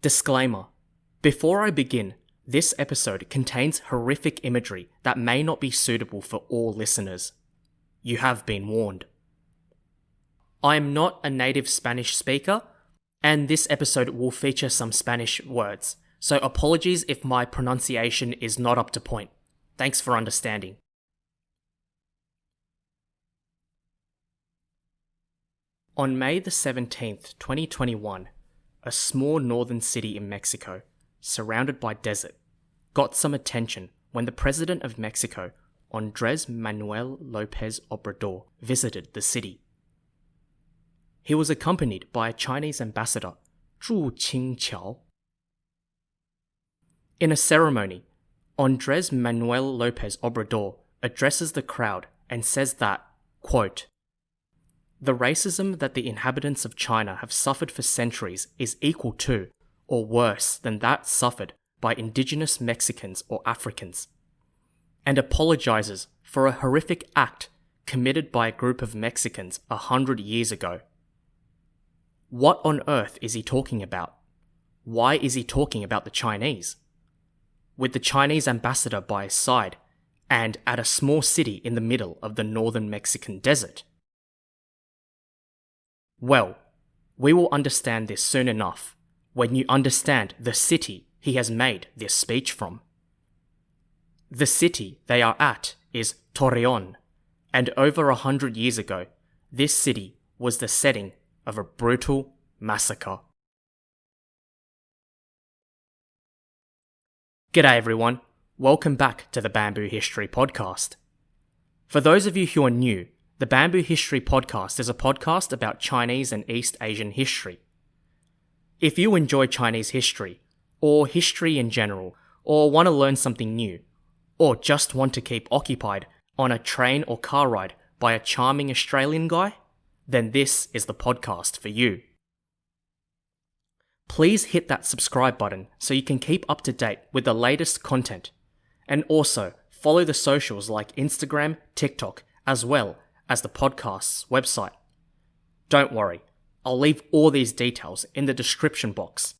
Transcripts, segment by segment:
Disclaimer. Before I begin, this episode contains horrific imagery that may not be suitable for all listeners. You have been warned. I am not a native Spanish speaker, and this episode will feature some Spanish words, so apologies if my pronunciation is not up to point. Thanks for understanding. On May the 17th, 2021, a small northern city in Mexico, surrounded by desert, got some attention when the President of Mexico, Andrés Manuel López Obrador, visited the city. He was accompanied by a Chinese ambassador, Zhu Qingqiao. In a ceremony, Andrés Manuel López Obrador addresses the crowd and says that, quote, "The racism that the inhabitants of China have suffered for centuries is equal to, or worse than that suffered by indigenous Mexicans or Africans," and apologizes for a horrific act committed by a group of Mexicans 100 years ago. What on earth is he talking about? Why is he talking about the Chinese? With the Chinese ambassador by his side, and at a small city in the middle of the northern Mexican desert? Well, we will understand this soon enough when you understand the city he has made this speech from. The city they are at is Torreón, and over 100 years ago, this city was the setting of a brutal massacre. G'day everyone, welcome back to the Bamboo History Podcast. For those of you who are new, the Bamboo History Podcast is a podcast about Chinese and East Asian history. If you enjoy Chinese history, or history in general, or want to learn something new, or just want to keep occupied on a train or car ride by a charming Australian guy, then this is the podcast for you. Please hit that subscribe button so you can keep up to date with the latest content, and also follow the socials like Instagram, TikTok, as well as the podcast's website. Don't worry, I'll leave all these details in the description box.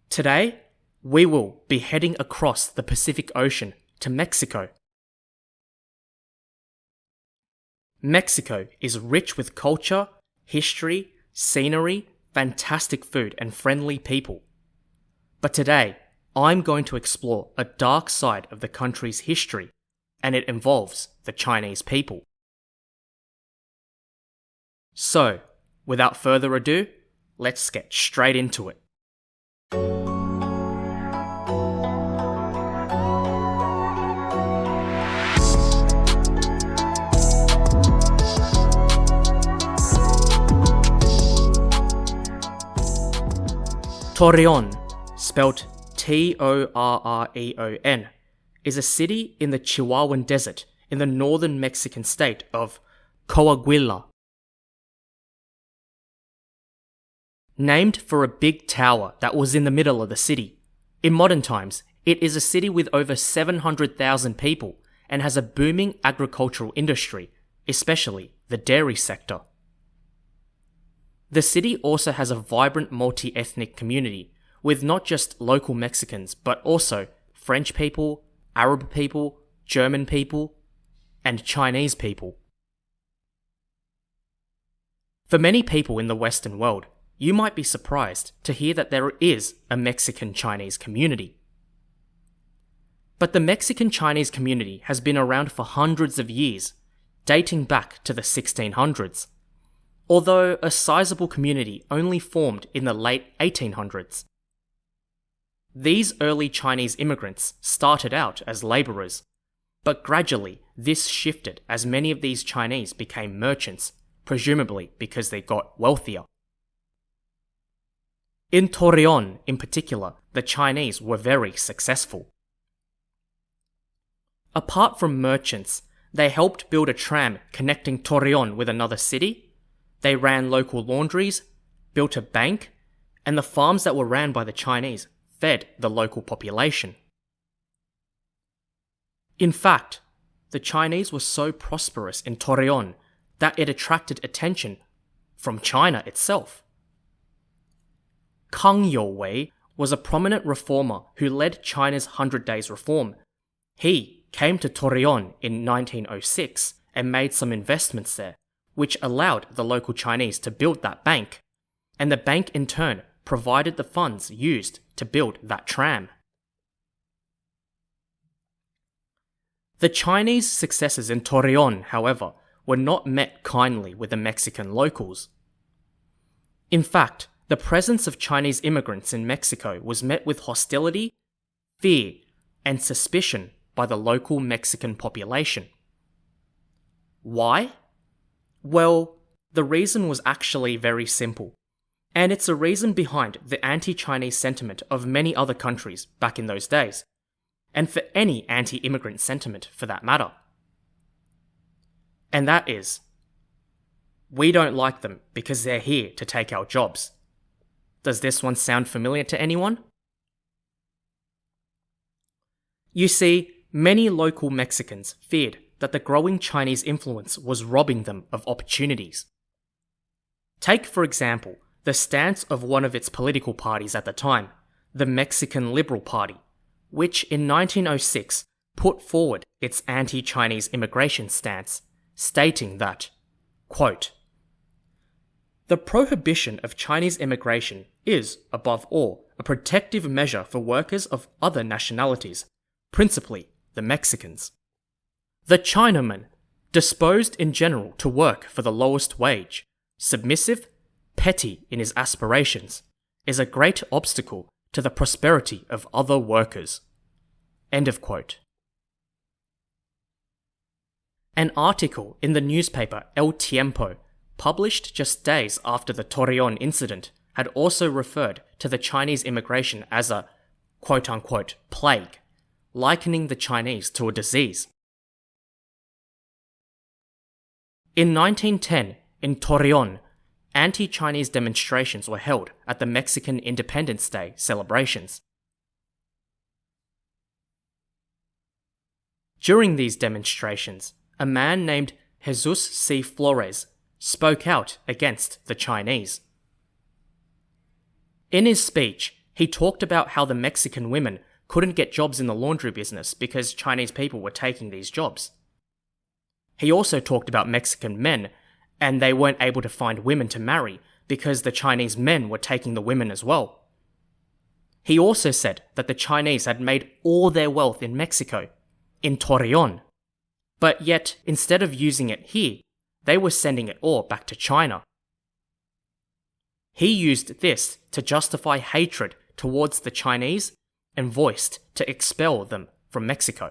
Today, we will be heading across the Pacific Ocean to Mexico. Mexico is rich with culture, history, scenery, fantastic food, and friendly people. But today, I'm going to explore a dark side of the country's history, and it involves the Chinese people. So, without further ado, let's get straight into it. Torreón, spelt Torreon, is a city in the Chihuahuan Desert in the northern Mexican state of Coahuila. Named for a big tower that was in the middle of the city, in modern times, it is a city with over 700,000 people and has a booming agricultural industry, especially the dairy sector. The city also has a vibrant multi-ethnic community, with not just local Mexicans, but also French people, Arab people, German people, and Chinese people. For many people in the Western world, you might be surprised to hear that there is a Mexican-Chinese community. But the Mexican-Chinese community has been around for hundreds of years, dating back to the 1600s. Although a sizable community only formed in the late 1800s. These early Chinese immigrants started out as labourers, but gradually this shifted as many of these Chinese became merchants, presumably because they got wealthier. In Torreón in particular, the Chinese were very successful. Apart from merchants, they helped build a tram connecting Torreón with another city. They ran local laundries, built a bank, and the farms that were ran by the Chinese fed the local population. In fact, the Chinese were so prosperous in Torreón that it attracted attention from China itself. Kang Youwei was a prominent reformer who led China's 100 Days reform. He came to Torreón in 1906 and made some investments there, which allowed the local Chinese to build that bank. And the bank in turn provided the funds used to build that tram. The Chinese successes in Torreón, however, were not met kindly with the Mexican locals. In fact, the presence of Chinese immigrants in Mexico was met with hostility, fear, and suspicion by the local Mexican population. Why? Well, the reason was actually very simple, and it's a reason behind the anti-Chinese sentiment of many other countries back in those days, and for any anti-immigrant sentiment for that matter. And that is, we don't like them because they're here to take our jobs. Does this one sound familiar to anyone? You see, many local Mexicans feared that the growing Chinese influence was robbing them of opportunities. Take, for example, the stance of one of its political parties at the time, the Mexican Liberal Party, which in 1906 put forward its anti-Chinese immigration stance, stating that, quote, "The prohibition of Chinese immigration is, above all, a protective measure for workers of other nationalities, principally the Mexicans. The Chinaman, disposed in general to work for the lowest wage, submissive, petty in his aspirations, is a great obstacle to the prosperity of other workers." End of quote. An article in the newspaper El Tiempo, published just days after the Torreón incident, had also referred to the Chinese immigration as a quote-unquote plague, likening the Chinese to a disease. In 1910, in Torreón, anti-Chinese demonstrations were held at the Mexican Independence Day celebrations. During these demonstrations, a man named Jesus C. Flores spoke out against the Chinese. In his speech, he talked about how the Mexican women couldn't get jobs in the laundry business because Chinese people were taking these jobs. He also talked about Mexican men, and they weren't able to find women to marry because the Chinese men were taking the women as well. He also said that the Chinese had made all their wealth in Mexico, in Torreón, but yet instead of using it here, they were sending it all back to China. He used this to justify hatred towards the Chinese and voiced to expel them from Mexico.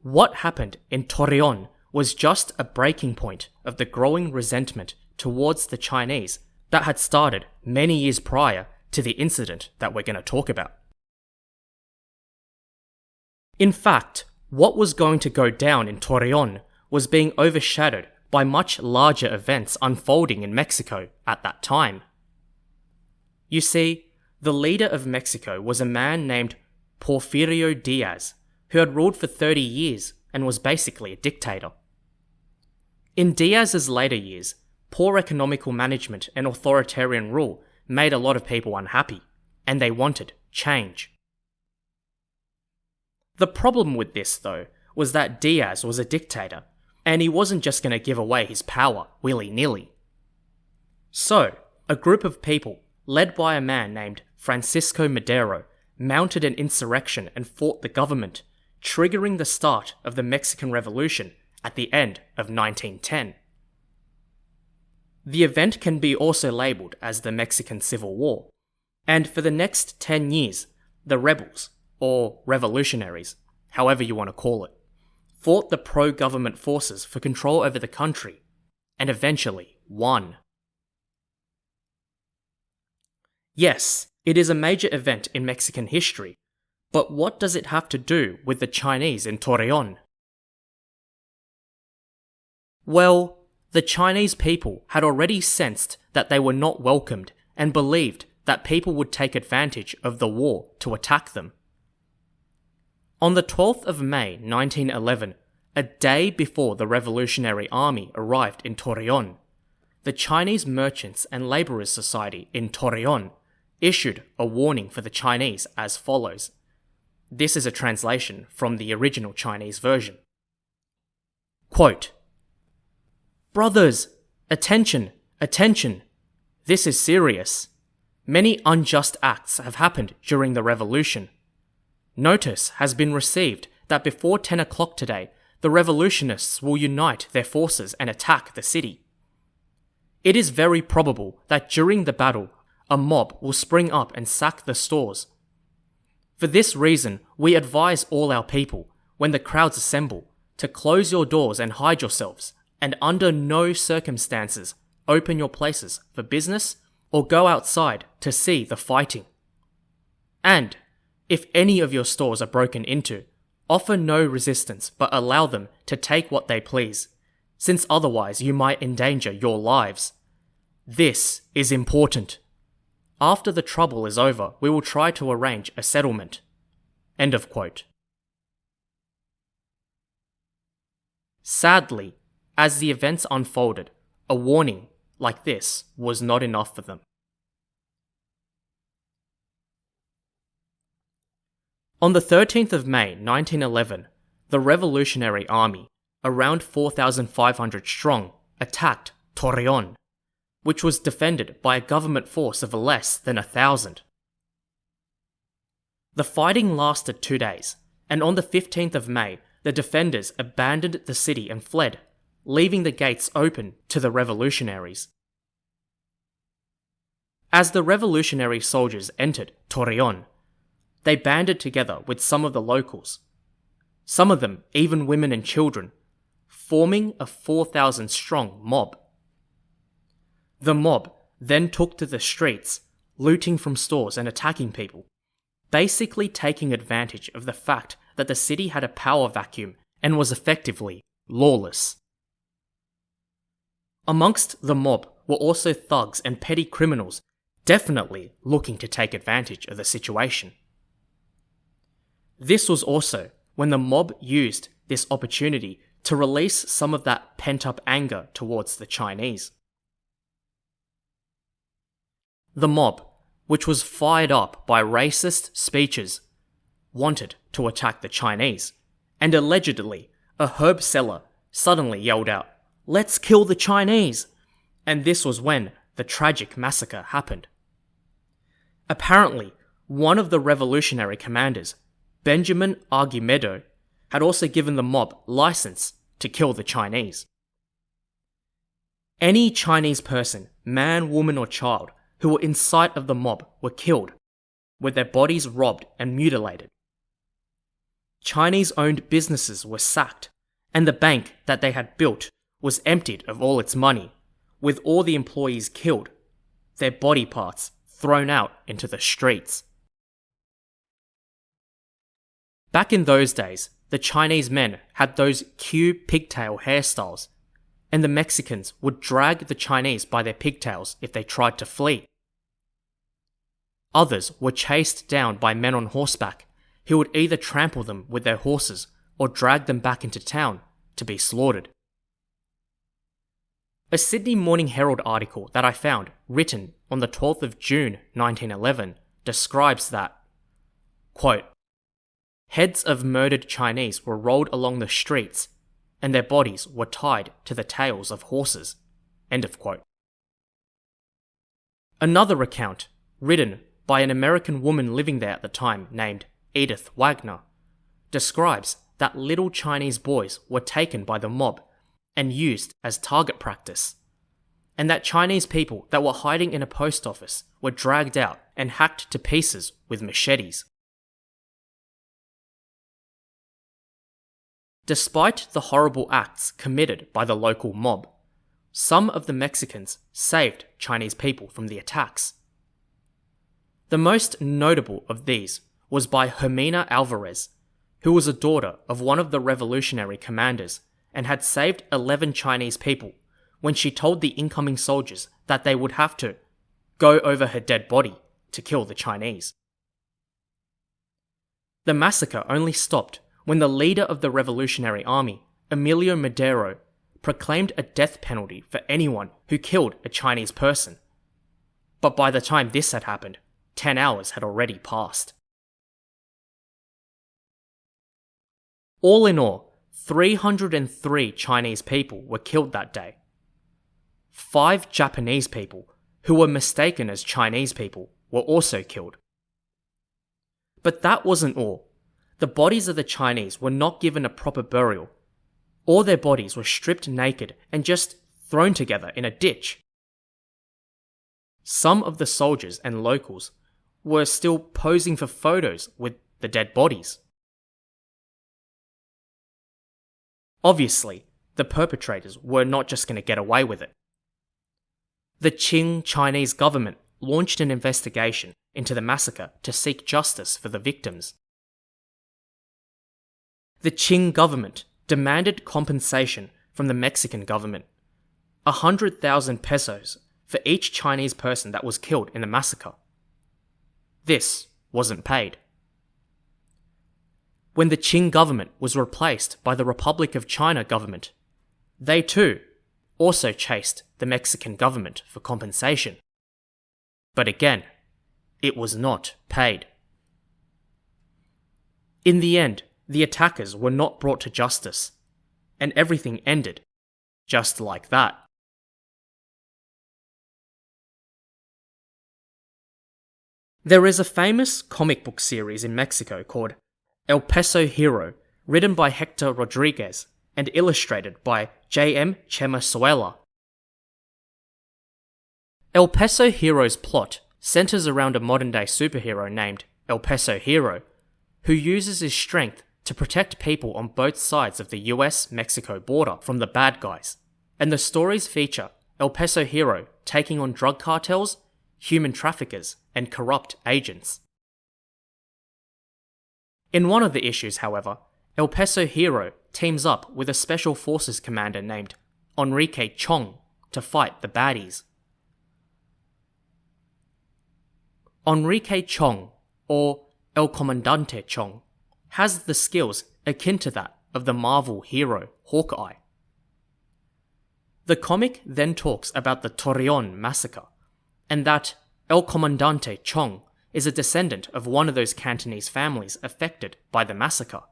What happened in Torreón was just a breaking point of the growing resentment towards the Chinese that had started many years prior to the incident that we're going to talk about. In fact, what was going to go down in Torreón was being overshadowed by much larger events unfolding in Mexico at that time. You see, the leader of Mexico was a man named Porfirio Diaz, who had ruled for 30 years and was basically a dictator. In Diaz's later years, poor economical management and authoritarian rule made a lot of people unhappy, and they wanted change. The problem with this, though, was that Diaz was a dictator, and he wasn't just going to give away his power willy-nilly. So, a group of people, led by a man named Francisco Madero, mounted an insurrection and fought the government, triggering the start of the Mexican Revolution at the end of 1910. The event can be also labelled as the Mexican Civil War, and for the next 10 years, the rebels, or revolutionaries, however you want to call it, fought the pro-government forces for control over the country, and eventually won. Yes, it is a major event in Mexican history, but what does it have to do with the Chinese in Torreón? Well, the Chinese people had already sensed that they were not welcomed and believed that people would take advantage of the war to attack them. On the 12th of May 1911, a day before the Revolutionary Army arrived in Torreón, the Chinese Merchants and Labourers Society in Torreón issued a warning for the Chinese as follows. This is a translation from the original Chinese version. Quote, "Brothers, attention, attention. This is serious. Many unjust acts have happened during the revolution. Notice has been received that before 10 o'clock today, the revolutionists will unite their forces and attack the city. It is very probable that during the battle, a mob will spring up and sack the stores. For this reason, we advise all our people, when the crowds assemble, to close your doors and hide yourselves, and under no circumstances open your places for business or go outside to see the fighting. And, if any of your stores are broken into, offer no resistance but allow them to take what they please, since otherwise you might endanger your lives. This is important. After the trouble is over, we will try to arrange a settlement." End of quote. Sadly, as the events unfolded, a warning like this was not enough for them. On the 13th of May 1911, the Revolutionary Army, around 4,500 strong, attacked Torreón, which was defended by a government force of less than 1,000. The fighting lasted 2 days, and on the 15th of May, the defenders abandoned the city and fled, leaving the gates open to the revolutionaries. As the revolutionary soldiers entered Torreón, they banded together with some of the locals, some of them even women and children, forming a 4,000-strong mob. The mob then took to the streets, looting from stores and attacking people, basically taking advantage of the fact that the city had a power vacuum and was effectively lawless. Amongst the mob were also thugs and petty criminals, definitely looking to take advantage of the situation. This was also when the mob used this opportunity to release some of that pent-up anger towards the Chinese. The mob, which was fired up by racist speeches, wanted to attack the Chinese, and allegedly, a herb seller suddenly yelled out, "Let's kill the Chinese!" And this was when the tragic massacre happened. Apparently, one of the revolutionary commanders, Benjamin Argumedo, had also given the mob license to kill the Chinese. Any Chinese person, man, woman or child, who were in sight of the mob were killed, with their bodies robbed and mutilated. Chinese-owned businesses were sacked, and the bank that they had built was emptied of all its money, with all the employees killed, their body parts thrown out into the streets. Back in those days, the Chinese men had those cute pigtail hairstyles, and the Mexicans would drag the Chinese by their pigtails if they tried to flee. Others were chased down by men on horseback who would either trample them with their horses or drag them back into town to be slaughtered. A Sydney Morning Herald article that I found, written on the 12th of June 1911, describes that, quote, "Heads of murdered Chinese were rolled along the streets, and their bodies were tied to the tails of horses." End of quote. Another account, written by an American woman living there at the time named Edith Wagner, describes that little Chinese boys were taken by the mob and used as target practice, and that Chinese people that were hiding in a post office were dragged out and hacked to pieces with machetes. Despite the horrible acts committed by the local mob, some of the Mexicans saved Chinese people from the attacks. The most notable of these was by Hermina Alvarez, who was a daughter of one of the revolutionary commanders and had saved 11 Chinese people when she told the incoming soldiers that they would have to go over her dead body to kill the Chinese. The massacre only stopped when the leader of the Revolutionary Army, Emilio Madero, proclaimed a death penalty for anyone who killed a Chinese person. But by the time this had happened, 10 hours had already passed. All in all, 303 Chinese people were killed that day. 5 Japanese people, who were mistaken as Chinese people, were also killed. But that wasn't all. The bodies of the Chinese were not given a proper burial. All their bodies were stripped naked and just thrown together in a ditch. Some of the soldiers and locals were still posing for photos with the dead bodies. Obviously, the perpetrators were not just going to get away with it. The Qing Chinese government launched an investigation into the massacre to seek justice for the victims. The Qing government demanded compensation from the Mexican government, 100,000 pesos for each Chinese person that was killed in the massacre. This wasn't paid. When the Qing government was replaced by the Republic of China government, they too also chased the Mexican government for compensation. But again, it was not paid. In the end, the attackers were not brought to justice, and everything ended just like that. There is a famous comic book series in Mexico called El Peso Hero, written by Hector Rodriguez and illustrated by J.M. Chema. El Peso Hero's plot centers around a modern-day superhero named El Peso Hero, who uses his strength to protect people on both sides of the US-Mexico border from the bad guys, and the stories feature El Peso Hero taking on drug cartels, human traffickers, and corrupt agents. In one of the issues, however, El Peso Hero teams up with a Special Forces commander named Enrique Chong to fight the baddies. Enrique Chong, or El Comandante Chong, has the skills akin to that of the Marvel hero Hawkeye. The comic then talks about the Torreón massacre, and that El Comandante Chong is a descendant of one of those Cantonese families affected by the massacre.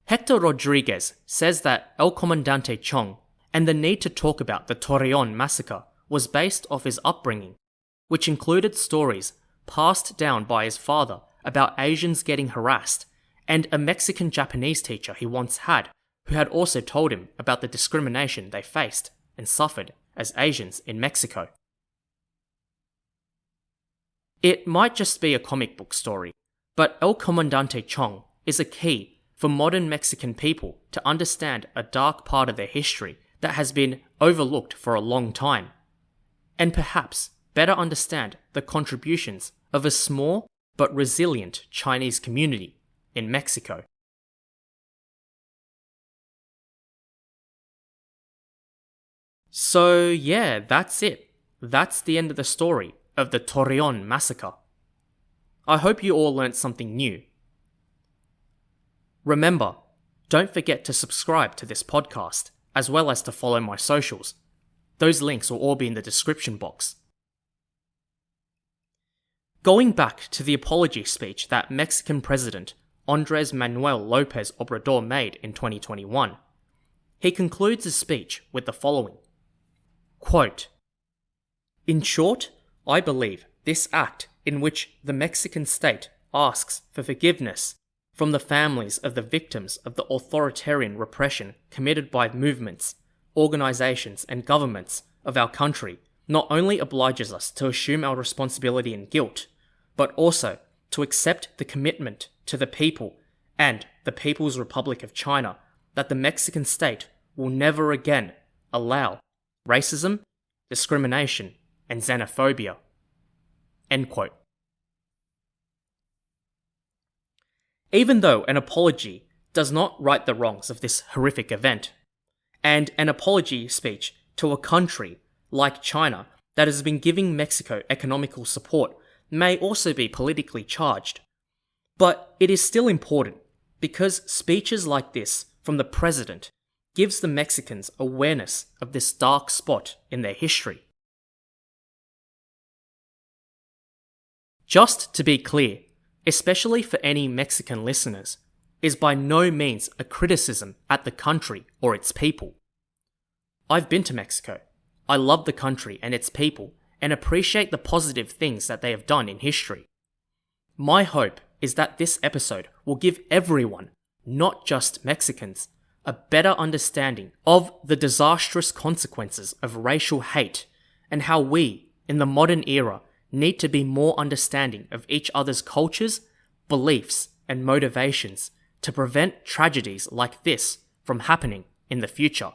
Hector Rodriguez says that El Comandante Chong and the need to talk about the Torreón massacre was based off his upbringing, which included stories passed down by his father about Asians getting harassed, and a Mexican-Japanese teacher he once had who had also told him about the discrimination they faced and suffered as Asians in Mexico. It might just be a comic book story, but El Comandante Chong is a key for modern Mexican people to understand a dark part of their history that has been overlooked for a long time, and perhaps better understand the contributions of a small but resilient Chinese community in Mexico. So yeah, that's it. That's the end of the story of the Torreón massacre. I hope you all learnt something new. Remember, don't forget to subscribe to this podcast, as well as to follow my socials. Those links will all be in the description box. Going back to the apology speech that Mexican President Andrés Manuel López Obrador made in 2021, he concludes his speech with the following. Quote, "In short, I believe this act in which the Mexican state asks for forgiveness from the families of the victims of the authoritarian repression committed by movements, organizations, and governments of our country not only obliges us to assume our responsibility and guilt, but also to accept the commitment to the people and the People's Republic of China that the Mexican state will never again allow racism, discrimination, and xenophobia." End quote. Even though an apology does not right the wrongs of this horrific event, and an apology speech to a country like China that has been giving Mexico economical support may also be politically charged, but it is still important because speeches like this from the president gives the Mexicans awareness of this dark spot in their history. Just to be clear, especially for any Mexican listeners, is by no means a criticism at the country or its people. I've been to Mexico. I love the country and its people and appreciate the positive things that they have done in history. My hope is that this episode will give everyone, not just Mexicans, a better understanding of the disastrous consequences of racial hate and how we, in the modern era, need to be more understanding of each other's cultures, beliefs, and motivations to prevent tragedies like this from happening in the future.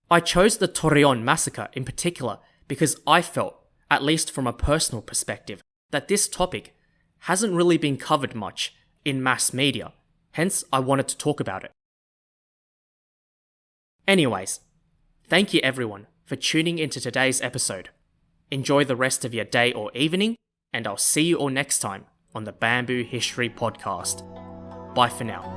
I chose the Torreón massacre in particular because I felt, at least from a personal perspective, that this topic hasn't really been covered much in mass media, hence I wanted to talk about it. Anyways, thank you everyone for tuning into today's episode. Enjoy the rest of your day or evening, and I'll see you all next time on the Bamboo History Podcast. Bye for now.